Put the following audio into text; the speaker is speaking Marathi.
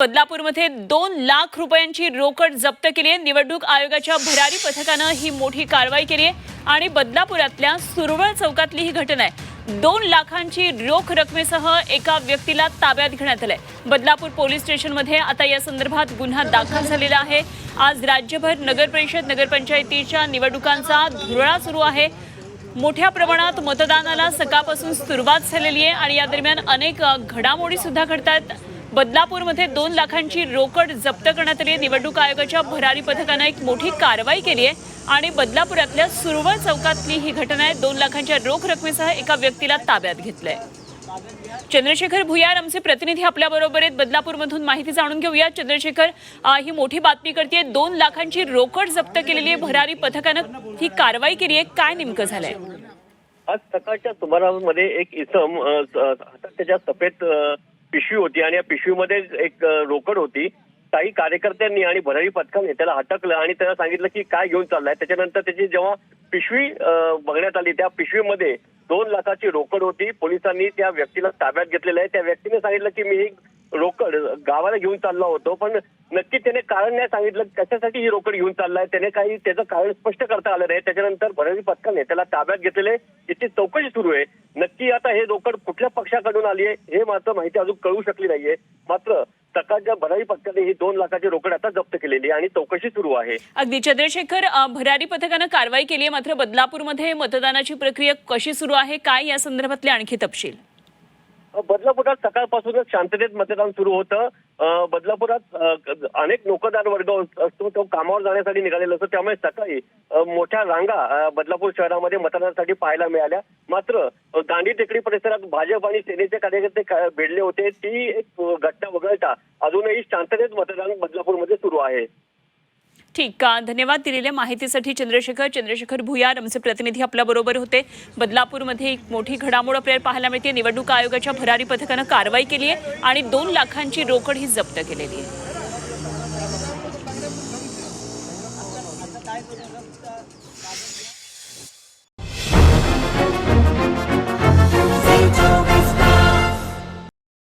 बदलापूरमध्ये 2 लाख रुपयांची रोकड जप्त केली आहे। निवडणूक आयोगाच्या भरारी पथकानं ही मोठी कारवाई केली आहे आणि बदलापुरातल्या सुरवळ चौकातली ही घटना आहे। 2 लाखांची रोख रकमेसह एका व्यक्तीला ताब्यात घेण्यात आलंय। बदलापूर पोलीस स्टेशनमध्ये आता या संदर्भात गुन्हा दाखल झालेला आहे। आज राज्यभर नगरपरिषद नगरपंचायतीच्या निवडणुकांचा धुरळा सुरू आहे। मोठ्या प्रमाणात मतदानाला सकाळपासून सुरुवात झालेली आहे आणि या दरम्यान अनेक घडामोडी सुद्धा घडतात। बदलापूरमध्ये 2 लाखांची रोकड जप्त करण्यात आली आहे। निवडणूक आयोगाच्या भरारी पथकानं एक मोठी कारवाई केली आहे आणि बदलापुरातल्या सुरवळ चौकातली ही घटना आहे। 2 लाखांच्या रोख रकमेसह एका व्यक्तीला ताब्यात घेतलंय। चंद्रशेखर भुयार आमचे प्रतिनिधी आपल्या बरोबर आहेत। बदलापूरमधून माहिती जाणून घेऊया। चंद्रशेखर, ही मोठी बातमी करते, 2 लाखांची रोकड जप्त केलेली आहे। भरारी पथकानं ही कारवाई केली आहे, काय नेमकं झालंय? आज सकाळच्या सुमारामध्ये एक इसम हातात त्याच्या सफेद पिशवी होती आणि या पिशवीमध्ये एक रोकड होती। काही कार्यकर्त्यांनी आणि भरारी पथकाने त्याला अटकलं आणि त्याला सांगितलं की काय घेऊन चाललाय। त्याच्यानंतर त्याची जेव्हा पिशवी बघण्यात आली, त्या पिशवीमध्ये 2 लाखाची रोकड होती। पोलिसांनी त्या व्यक्तीला ताब्यात घेतलेलं आहे। त्या व्यक्तीने सांगितलं की मी ही रोकड गावाला घेऊन चाललो होतो, पण नक्की त्याने कारण नाही सांगितलं कशासाठी ही रोकड घेऊन चाललाय। त्याने काही त्याचं कारण स्पष्ट करता आलं नाही। त्याच्यानंतर भरारी पथकाने त्याला ताब्यात घेतलेले, याची चौकशी सुरू आहे। नक्की आता हे रोकड कुठल्या पक्षाकडून आली आहे हे मात्र माहिती अजून कळू शकली नाहीये। मात्र सकाळच्या भरारी पथकाने ही 2 लाखाची रोकड आता जप्त केलेली आणि चौकशी सुरू आहे। अगदी चंद्रशेखर, भरारी पथकानं कारवाई केली आहे, मात्र बदलापूरमध्ये मतदानाची प्रक्रिया कशी सुरू आहे, काय या संदर्भातले आणखी तपशील? बदलापुरात सकाळपासूनच शांततेत मतदान सुरू होतं। बदलापुरात अनेक नोकरदार वर्ग असतो, तो कामावर जाण्यासाठी निघालेला असतो, त्यामुळे सकाळी मोठ्या रांगा बदलापूर शहरामध्ये मतदानासाठी पाहायला मिळाल्या। मात्र गांधी टेकडी परिसरात भाजप आणि सेनेचे कार्यकर्ते भिडले होते। ती एक घटना वगळता अजूनही शांततेत मतदान बदलापूरमध्ये सुरू आहे। ठीक, धन्यवाद दिलेल्या माहितीसाठी चंद्रशेखर भुयार आमचे प्रतिनिधी आपल्या बरोबर होते। बदलापूरमध्ये एक मोठी घडामोड आपल्याला पाहायला मिळते। निवडणूक आयोगाच्या भरारी पथकानं कारवाई केली आहे आणि 2 लाखांची रोकड ही जप्त केलेली आहे।